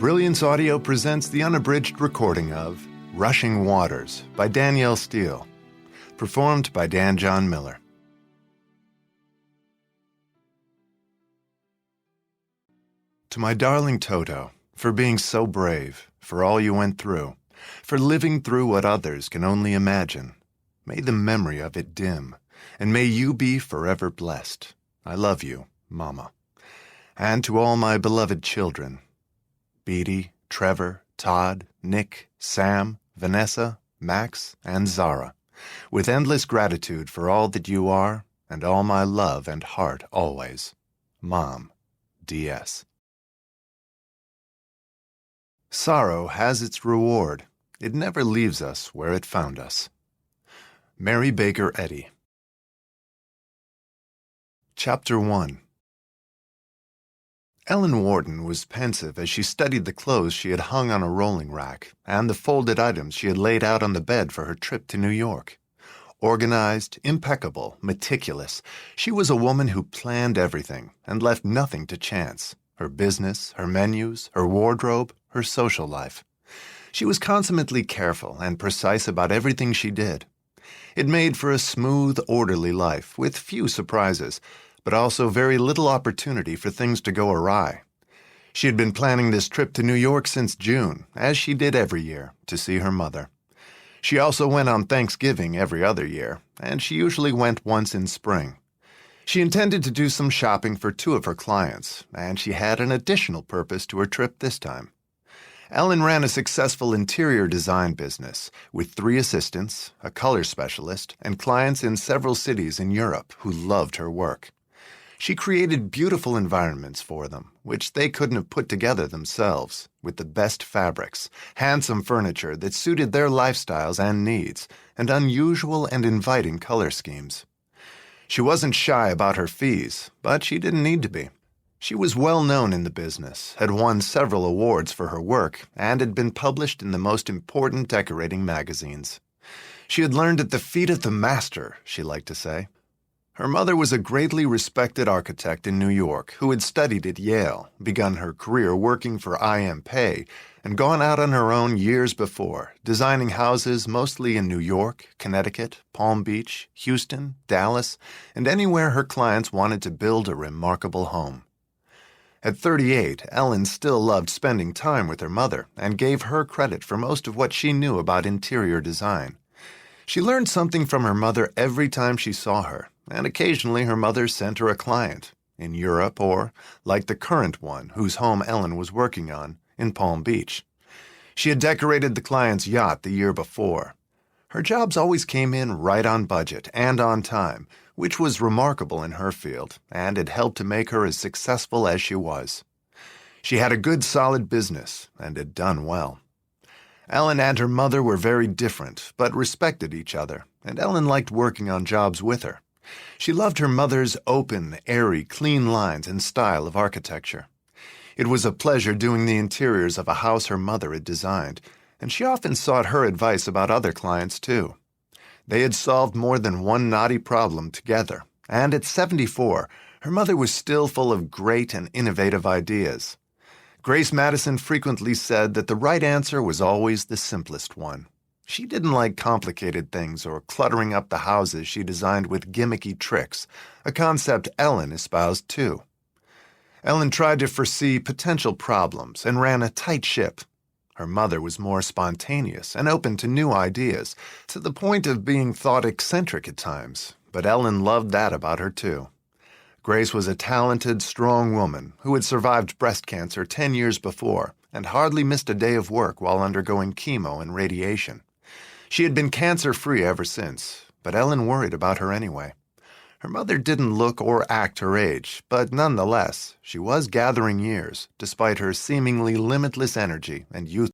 Brilliance Audio presents the unabridged recording of Rushing Waters by Danielle Steele, performed by Dan John Miller. To my darling Toto, for being so brave, for all you went through, for living through what others can only imagine, may the memory of it dim, and may you be forever blessed. I love you, Mama. And to all my beloved children, Beatty, Trevor, Todd, Nick, Sam, Vanessa, Max, and Zara, with endless gratitude for all that you are, and all my love and heart always. Mom, D.S. Sorrow has its reward. It never leaves us where it found us. Mary Baker Eddy. Chapter 1. Ellen Wharton was pensive as she studied the clothes she had hung on a rolling rack and the folded items she had laid out on the bed for her trip to New York. Organized, impeccable, meticulous, she was a woman who planned everything and left nothing to chance: her business, her menus, her wardrobe, her social life. She was consummately careful and precise about everything she did. It made for a smooth, orderly life with few surprises, but also very little opportunity for things to go awry. She had been planning this trip to New York since June, as she did every year, to see her mother. She also went on Thanksgiving every other year, and she usually went once in spring. She intended to do some shopping for two of her clients, and she had an additional purpose to her trip this time. Ellen ran a successful interior design business with 3 assistants, a color specialist, and clients in several cities in Europe who loved her work. She created beautiful environments for them, which they couldn't have put together themselves, with the best fabrics, handsome furniture that suited their lifestyles and needs, and unusual and inviting color schemes. She wasn't shy about her fees, but she didn't need to be. She was well known in the business, had won several awards for her work, and had been published in the most important decorating magazines. She had learned at the feet of the master, she liked to say. Her mother was a greatly respected architect in New York who had studied at Yale, begun her career working for I.M. Pei, and gone out on her own years before, designing houses mostly in New York, Connecticut, Palm Beach, Houston, Dallas, and anywhere her clients wanted to build a remarkable home. At 38, Ellen still loved spending time with her mother and gave her credit for most of what she knew about interior design. She learned something from her mother every time she saw her, and occasionally her mother sent her a client, in Europe or, like the current one whose home Ellen was working on, in Palm Beach. She had decorated the client's yacht the year before. Her jobs always came in right on budget and on time, which was remarkable in her field, and it helped to make her as successful as she was. She had a good, solid business, and had done well. Ellen and her mother were very different, but respected each other, and Ellen liked working on jobs with her. She loved her mother's open, airy, clean lines and style of architecture. It was a pleasure doing the interiors of a house her mother had designed, and she often sought her advice about other clients, too. They had solved more than one knotty problem together, and at 74, her mother was still full of great and innovative ideas. Grace Madison frequently said that the right answer was always the simplest one. She didn't like complicated things or cluttering up the houses she designed with gimmicky tricks, a concept Ellen espoused too. Ellen tried to foresee potential problems and ran a tight ship. Her mother was more spontaneous and open to new ideas, to the point of being thought eccentric at times, but Ellen loved that about her too. Grace was a talented, strong woman who had survived breast cancer 10 years before and hardly missed a day of work while undergoing chemo and radiation. She had been cancer-free ever since, but Ellen worried about her anyway. Her mother didn't look or act her age, but nonetheless, she was gathering years, despite her seemingly limitless energy and youth.